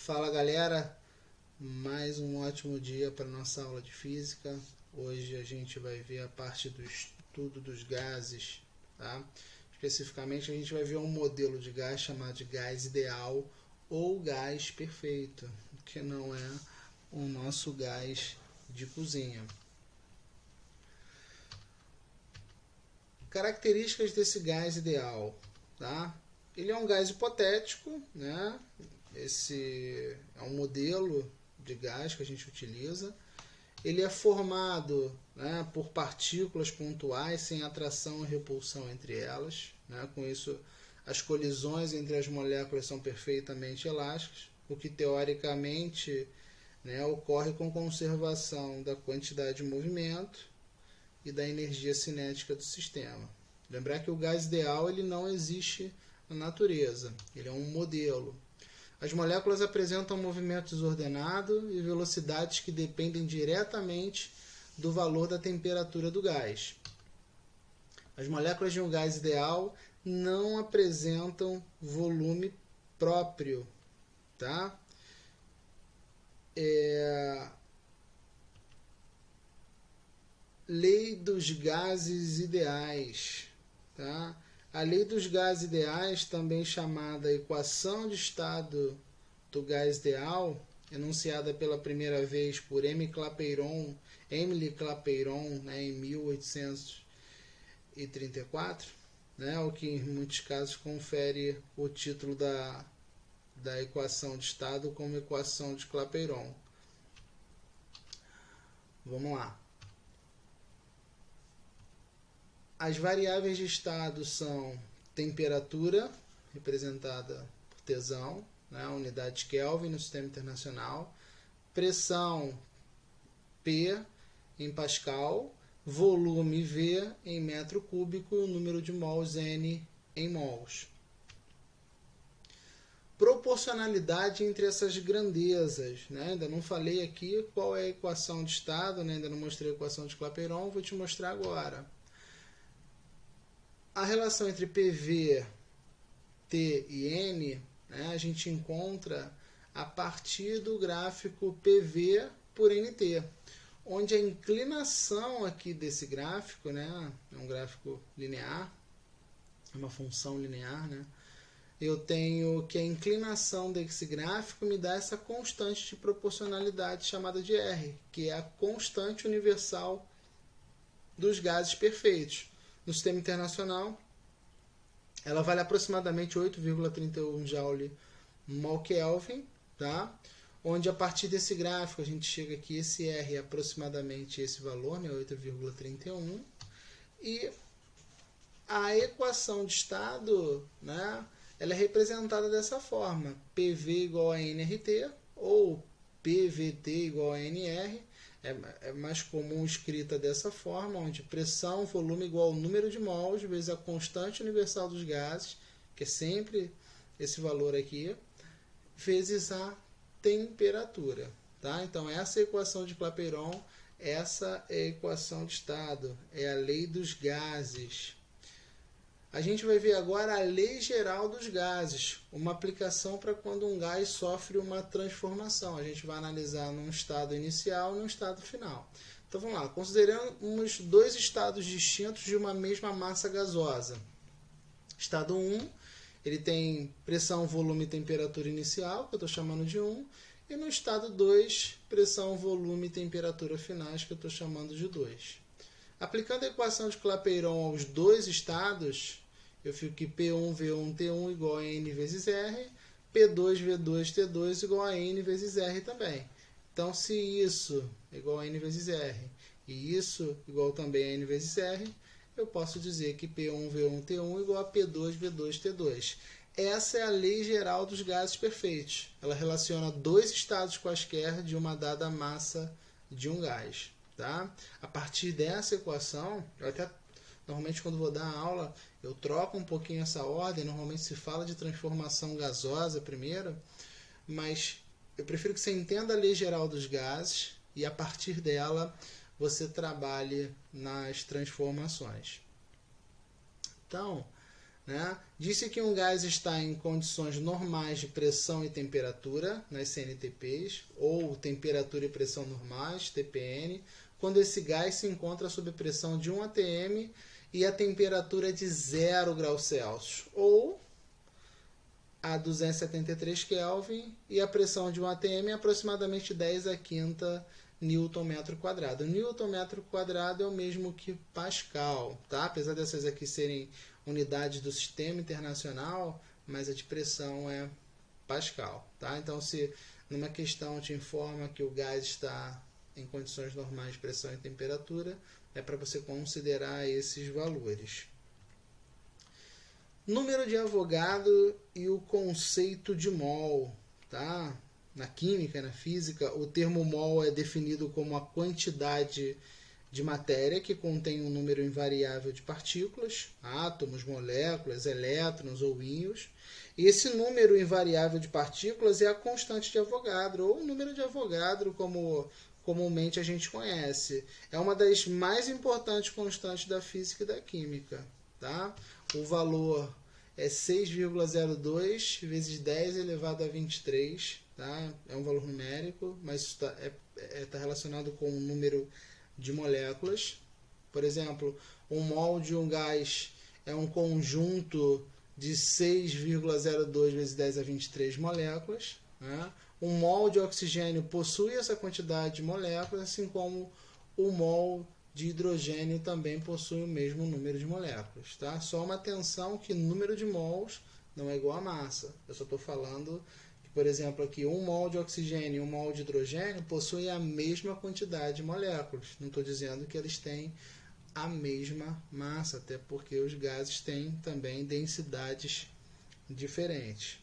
Fala galera, mais um ótimo dia para nossa aula de física. Hoje a gente vai ver a parte do estudo dos gases, tá? Especificamente a gente vai ver um modelo de gás chamado de gás ideal ou gás perfeito, que não é o nosso gás de cozinha. Características desse gás ideal, tá? Ele é um gás hipotético, né? Esse é um modelo de gás que a gente utiliza. Ele é formado, né, por partículas pontuais sem atração e repulsão entre elas, né? Com isso, as colisões entre as moléculas são perfeitamente elásticas, o que teoricamente, né, ocorre com conservação da quantidade de movimento e da energia cinética do sistema. Lembrar que o gás ideal ele não existe na natureza, ele é um modelo. As moléculas apresentam movimento desordenado e velocidades que dependem diretamente do valor da temperatura do gás. As moléculas de um gás ideal não apresentam volume próprio, tá? Lei dos gases ideais, tá? A lei dos gases ideais, também chamada equação de estado do gás ideal, enunciada pela primeira vez por Emile Clapeyron, né, em 1834, né, o que em muitos casos confere o título da equação de estado como equação de Clapeyron. Vamos lá. As variáveis de estado são temperatura, representada por tesão, né, unidade Kelvin no sistema internacional, pressão P em Pascal, volume V em metro cúbico e o número de mols N em mols. Proporcionalidade entre essas grandezas, né? Ainda não falei aqui qual é a equação de estado, né? Ainda não mostrei a equação de Clapeyron, vou te mostrar agora. A relação entre PV, T e N, né, a gente encontra a partir do gráfico PV por NT, onde a inclinação aqui desse gráfico, né, é um gráfico linear, uma função linear, né, eu tenho que a inclinação desse gráfico me dá essa constante de proporcionalidade chamada de R, que é a constante universal dos gases perfeitos. No sistema internacional, ela vale aproximadamente 8,31 Joule mol Kelvin, tá? Onde a partir desse gráfico a gente chega aqui, esse R é aproximadamente esse valor, né, 8,31, e a equação de estado, né, ela é representada dessa forma: PV igual a nRT ou PVT igual a nR. É mais comum escrita dessa forma, onde pressão, volume igual ao número de mols vezes a constante universal dos gases, que é sempre esse valor aqui, vezes a temperatura. Tá? Então, essa é a equação de Clapeyron, essa é a equação de estado, é a lei dos gases. A gente vai ver agora a lei geral dos gases, uma aplicação para quando um gás sofre uma transformação. A gente vai analisar num estado inicial e num estado final. Então vamos lá, consideramos dois estados distintos de uma mesma massa gasosa. Estado 1, ele tem pressão, volume e temperatura inicial, que eu estou chamando de 1, e no estado 2, pressão, volume e temperatura finais, que eu estou chamando de 2. Aplicando a equação de Clapeyron aos dois estados, eu fico que P1V1T1 igual a N vezes R, P2V2T2 igual a N vezes R também. Então, se isso é igual a N vezes R e isso igual também a N vezes R, eu posso dizer que P1V1T1 igual a P2V2T2. Essa é a lei geral dos gases perfeitos. Ela relaciona dois estados quaisquer de uma dada massa de um gás. Tá? A partir dessa equação, eu até normalmente quando vou dar aula, eu troco um pouquinho essa ordem, normalmente se fala de transformação gasosa primeiro, mas eu prefiro que você entenda a lei geral dos gases e a partir dela você trabalhe nas transformações. Então, né? Disse que um gás está em condições normais de pressão e temperatura, nas CNTPs, ou temperatura e pressão normais, TPN, quando esse gás se encontra sob pressão de 1 atm e a temperatura de 0 graus Celsius, ou a 273 Kelvin, e a pressão de 1 atm é aproximadamente 10 a quinta Newton metro quadrado. Newton metro quadrado é o mesmo que Pascal, tá? Apesar dessas aqui serem unidades do sistema internacional, mas a de pressão é Pascal, tá? Então, se numa questão te informa que o gás está em condições normais de pressão e temperatura, é para você considerar esses valores. Número de Avogadro e o conceito de mol, tá? Na química, na física, o termo mol é definido como a quantidade de matéria que contém um número invariável de partículas, átomos, moléculas, elétrons ou íons. E esse número invariável de partículas é a constante de Avogadro, ou o número de Avogadro, como comumente a gente conhece. É uma das mais importantes constantes da física e da química, tá? O valor é 6,02 vezes 10 elevado a 23, tá? É um valor numérico, mas está relacionado com o número de moléculas. Por exemplo, um mol de um gás é um conjunto de 6,02 vezes 10 a 23 moléculas, né? Um mol de oxigênio possui essa quantidade de moléculas, assim como o mol de hidrogênio também possui o mesmo número de moléculas, tá? Só uma atenção que número de mols não é igual a massa. Eu só estou falando que, por exemplo, aqui um mol de oxigênio e um mol de hidrogênio possuem a mesma quantidade de moléculas. Não estou dizendo que eles têm a mesma massa, até porque os gases têm também densidades diferentes.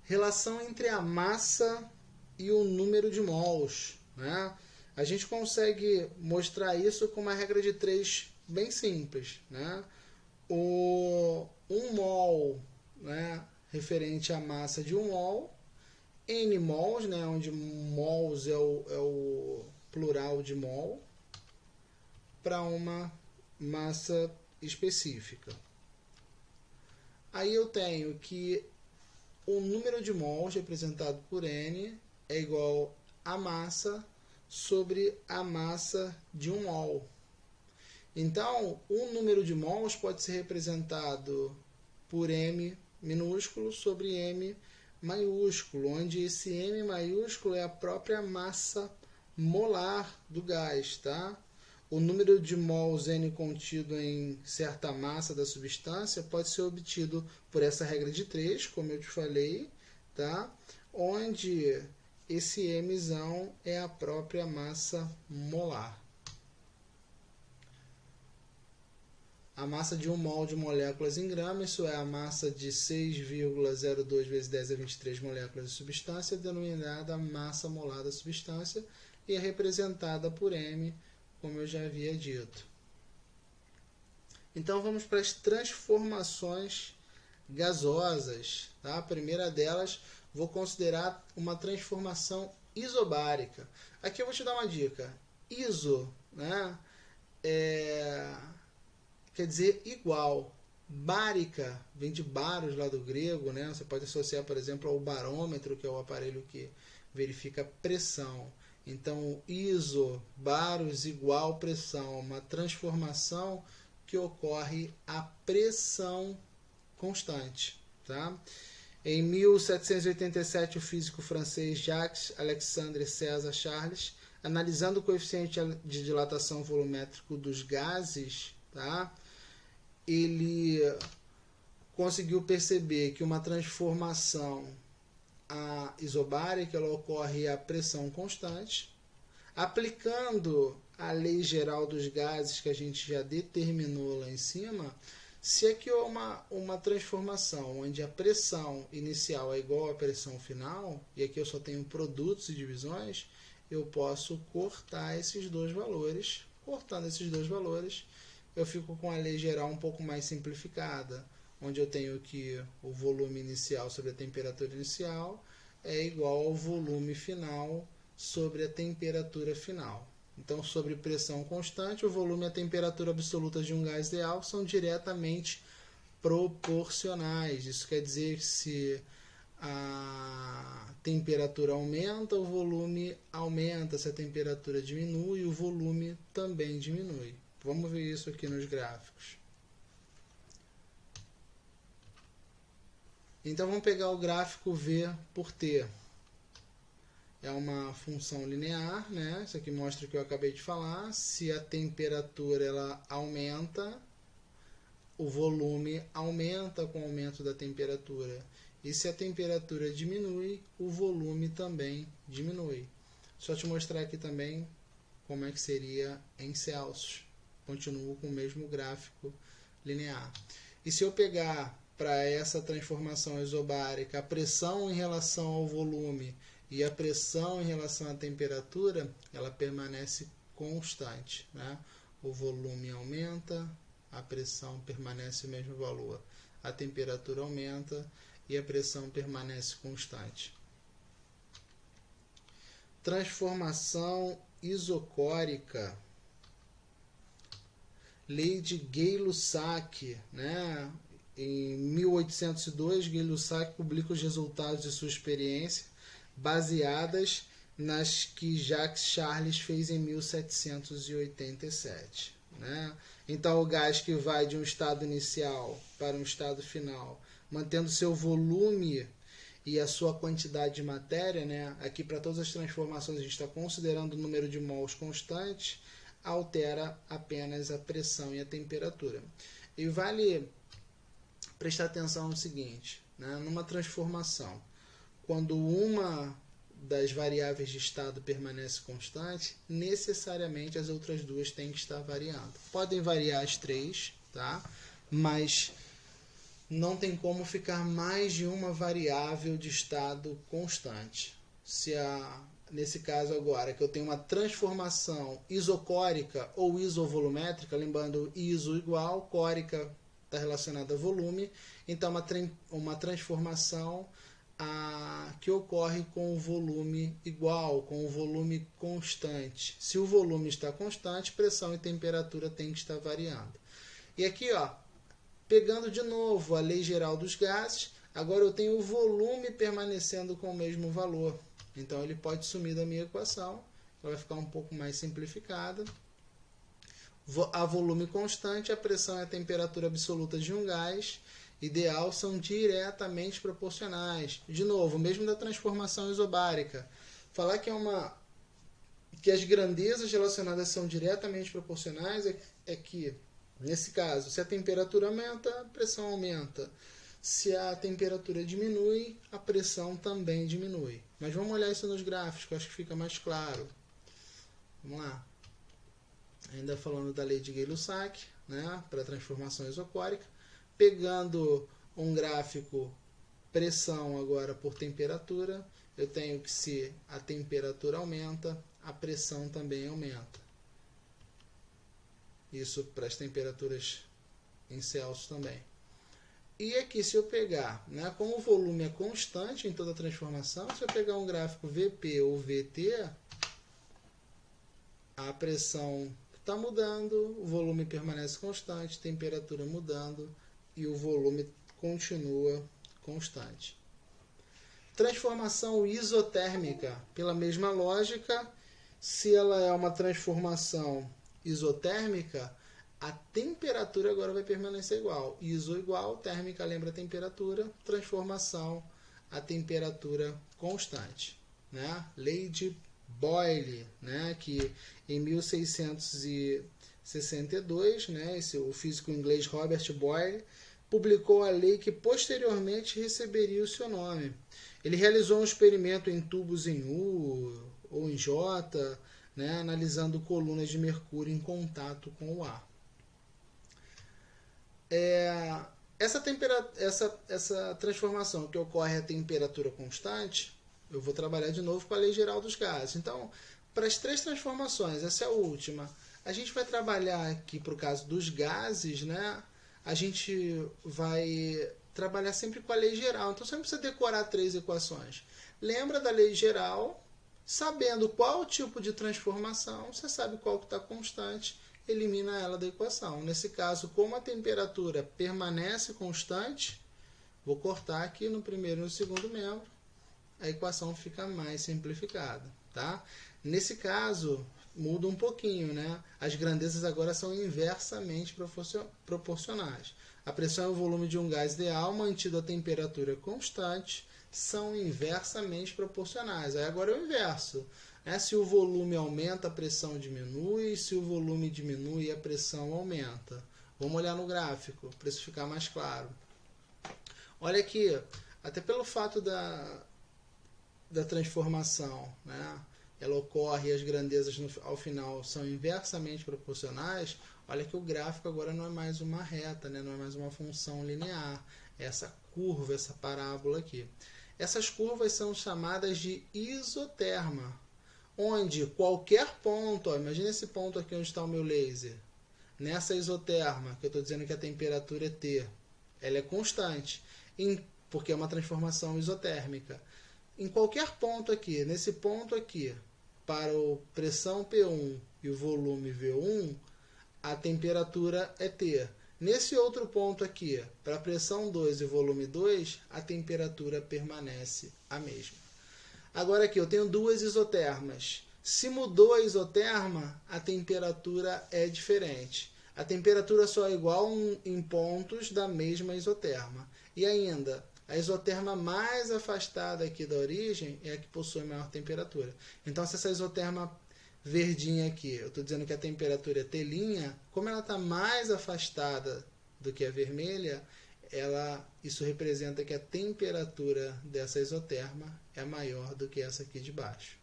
Relação entre a massa e o número de mols, né? A gente consegue mostrar isso com uma regra de 3 bem simples, né? Um mol, né, referente à massa de um mol, n mols, né, onde mols é o plural de mol, para uma massa específica. Aí eu tenho que o número de mols representado por n é igual a massa sobre a massa de um mol. Então, o número de mols pode ser representado por m minúsculo sobre m maiúsculo, onde esse m maiúsculo é a própria massa molar do gás, tá? O número de mols n contido em certa massa da substância pode ser obtido por essa regra de 3, como eu te falei, tá? Onde esse mzão é a própria massa molar. A massa de um mol de moléculas em grama, isso é a massa de 6,02 vezes 10 a 23 moléculas de substância, denominada massa molar da substância, e é representada por m, como eu já havia dito. Então vamos para as transformações gasosas, tá? A primeira delas vou considerar uma transformação isobárica. Aqui eu vou te dar uma dica. Iso, né, quer dizer igual. Bárica vem de baros lá do grego, né? Você pode associar, por exemplo, ao barômetro, que é o aparelho que verifica a pressão. Então, iso, baros igual pressão, uma transformação que ocorre a pressão constante, tá? Em 1787, o físico francês Jacques Alexandre César Charles, analisando o coeficiente de dilatação volumétrico dos gases, tá? Ele conseguiu perceber que uma transformação isobárica ela ocorre a pressão constante. Aplicando a lei geral dos gases que a gente já determinou lá em cima, se aqui há uma transformação onde a pressão inicial é igual à pressão final, e aqui eu só tenho produtos e divisões, eu posso cortar esses dois valores. Cortando esses dois valores, eu fico com a lei geral um pouco mais simplificada, onde eu tenho que o volume inicial sobre a temperatura inicial é igual ao volume final sobre a temperatura final. Então, sobre pressão constante, o volume e a temperatura absoluta de um gás ideal são diretamente proporcionais. Isso quer dizer que se a temperatura aumenta, o volume aumenta. Se a temperatura diminui, o volume também diminui. Vamos ver isso aqui nos gráficos. Então, vamos pegar o gráfico V por T. É uma função linear, né? Isso aqui mostra o que eu acabei de falar. Se a temperatura ela aumenta, o volume aumenta com o aumento da temperatura. E se a temperatura diminui, o volume também diminui. Só te mostrar aqui também como é que seria em Celsius. Continuo com o mesmo gráfico linear. E se eu pegar para essa transformação isobárica a pressão em relação ao volume e a pressão em relação à temperatura, ela permanece constante, né? O volume aumenta, a pressão permanece o mesmo valor. A temperatura aumenta e a pressão permanece constante. Transformação isocórica. Lei de Gay-Lussac, né? Em 1802, Gay-Lussac publica os resultados de sua experiência baseadas nas que Jacques Charles fez em 1787. Né? Então, o gás que vai de um estado inicial para um estado final, mantendo seu volume e a sua quantidade de matéria, né? Aqui para todas as transformações a gente está considerando o número de mols constante, altera apenas a pressão e a temperatura. E vale prestar atenção no seguinte, né? Numa transformação, quando uma das variáveis de estado permanece constante, necessariamente as outras duas têm que estar variando. Podem variar as três, tá? Mas não tem como ficar mais de uma variável de estado constante. Nesse caso agora, que eu tenho uma transformação isocórica ou isovolumétrica, lembrando iso igual, córica está relacionada a volume, então uma transformação que ocorre com o volume igual, com o volume constante. Se o volume está constante, pressão e temperatura têm que estar variando. E aqui, ó, pegando de novo a lei geral dos gases, agora eu tenho o volume permanecendo com o mesmo valor. Então ele pode sumir da minha equação, ela vai ficar um pouco mais simplificada. A volume constante, a pressão e a temperatura absoluta de um gás ideal são diretamente proporcionais. De novo, mesmo da transformação isobárica. Falar que as grandezas relacionadas são diretamente proporcionais é que, nesse caso, se a temperatura aumenta, a pressão aumenta. Se a temperatura diminui, a pressão também diminui. Mas vamos olhar isso nos gráficos, acho que fica mais claro. Vamos lá. Ainda falando da lei de Gay-Lussac, né, para a transformação isocórica, pegando um gráfico pressão agora por temperatura, eu tenho que se a temperatura aumenta, a pressão também aumenta. Isso para as temperaturas em Celsius também. E aqui, se eu pegar, né, como o volume é constante em toda a transformação, se eu pegar um gráfico VP ou VT, a pressão está mudando, o volume permanece constante, temperatura mudando e o volume continua constante. Transformação isotérmica, pela mesma lógica, se ela é uma transformação isotérmica, a temperatura agora vai permanecer igual. Iso igual, térmica lembra a temperatura, transformação, a temperatura constante. Né? Lei de Boyle, né? Que em 1662, né? O físico inglês Robert Boyle publicou a lei que posteriormente receberia o seu nome. Ele realizou um experimento em tubos em U ou em J, né? Analisando colunas de mercúrio em contato com o ar. Essa transformação que ocorre a temperatura constante, eu vou trabalhar de novo com a lei geral dos gases. Então, para as três transformações, essa é a última, a gente vai trabalhar aqui para o caso dos gases, né? A gente vai trabalhar sempre com a lei geral. Então, você não precisa decorar três equações. Lembra da lei geral, Sabendo qual o tipo de transformação, você sabe qual que está constante, elimina ela da equação. Nesse caso, como a temperatura permanece constante, vou cortar aqui no primeiro e no segundo membro, a equação fica mais simplificada, tá? Nesse caso, muda um pouquinho, né? As grandezas agora são inversamente proporcionais. A pressão e o volume de um gás ideal, mantido a temperatura constante, são inversamente proporcionais. Aí agora é o inverso. Né? Se o volume aumenta, a pressão diminui. Se o volume diminui, a pressão aumenta. Vamos olhar no gráfico, para isso ficar mais claro. Olha aqui, até pelo fato da transformação, né? Ela ocorre e as grandezas ao final são inversamente proporcionais. Olha que o gráfico agora não é mais uma reta, né? Não é mais uma função linear. É essa curva, essa parábola aqui. Essas curvas são chamadas de isoterma, onde qualquer ponto, imagina esse ponto aqui onde está o meu laser, nessa isoterma, que eu estou dizendo que a temperatura é T, ela é constante, porque é uma transformação isotérmica. Em qualquer ponto aqui, nesse ponto aqui, para a pressão P1 e o volume V1, a temperatura é T. Nesse outro ponto aqui, para a pressão 2 e volume 2, a temperatura permanece a mesma. Agora aqui, eu tenho duas isotermas. Se mudou a isoterma, a temperatura é diferente. A temperatura só é igual em pontos da mesma isoterma. E ainda, a isoterma mais afastada aqui da origem é a que possui maior temperatura. Então, se essa isoterma verdinha aqui, eu estou dizendo que a temperatura é T', como ela está mais afastada do que a vermelha, isso representa que a temperatura dessa isoterma é maior do que essa aqui de baixo.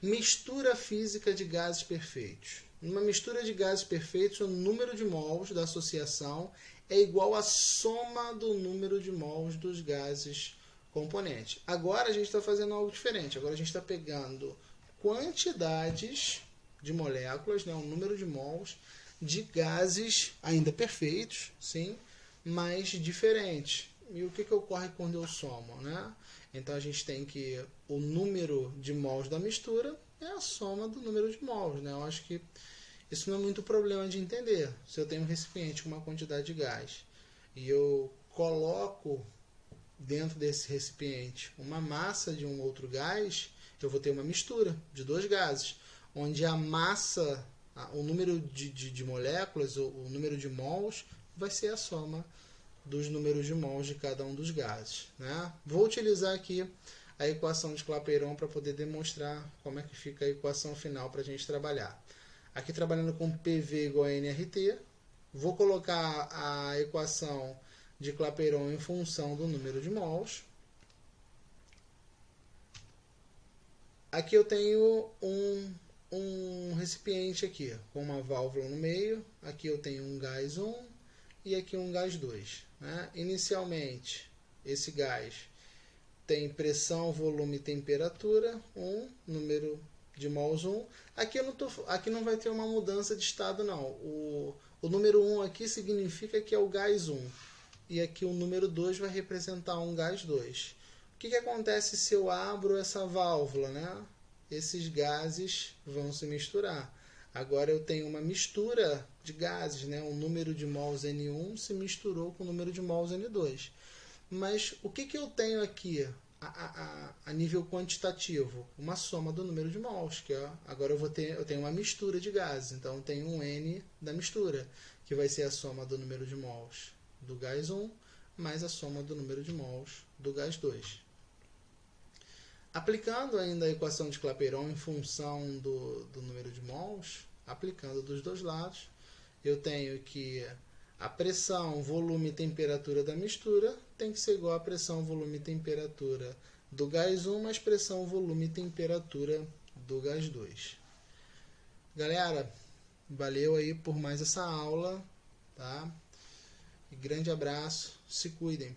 Mistura física de gases perfeitos. Numa mistura de gases perfeitos, o número de mols da associação é igual à soma do número de mols dos gases componentes. Agora a gente está fazendo algo diferente. Agora a gente está pegando quantidades de moléculas, né, um número de mols de gases ainda perfeitos, sim, mas diferentes. E o que ocorre quando eu somo, né? Então a gente tem que o número de mols da mistura é a soma do número de mols, né? Eu acho que isso não é muito problema de entender. Se eu tenho um recipiente com uma quantidade de gás e eu coloco dentro desse recipiente uma massa de um outro gás, eu vou ter uma mistura de dois gases, onde a massa, o número de moléculas, o número de mols, vai ser a soma dos números de mols de cada um dos gases, né? Vou utilizar aqui a equação de Clapeyron para poder demonstrar como é que fica a equação final para a gente trabalhar. Aqui trabalhando com PV igual a nRT, vou colocar a equação de Clapeyron em função do número de mols. Aqui eu tenho um recipiente aqui, com uma válvula no meio. Aqui eu tenho um gás 1 e aqui um gás 2. Né? Inicialmente, esse gás tem pressão, volume e temperatura 1, número de mols 1. Aqui não vai ter uma mudança de estado, não. O número 1 aqui significa que é o gás 1. E aqui o número 2 vai representar um gás 2. O que acontece se eu abro essa válvula, né? Esses gases vão se misturar. Agora eu tenho uma mistura de gases, né? O número de mols N1 se misturou com o número de mols N2. Mas o que eu tenho aqui a nível quantitativo? Uma soma do número de mols, que agora eu tenho uma mistura de gases, então eu tenho um N da mistura, que vai ser a soma do número de mols do gás 1 mais a soma do número de mols do gás 2. Aplicando ainda a equação de Clapeyron em função do número de mols, aplicando dos dois lados, eu tenho que a pressão, volume e temperatura da mistura tem que ser igual à pressão, volume e temperatura do gás 1 mais pressão, volume e temperatura do gás 2. Galera, valeu aí por mais essa aula, tá? Grande abraço, se cuidem.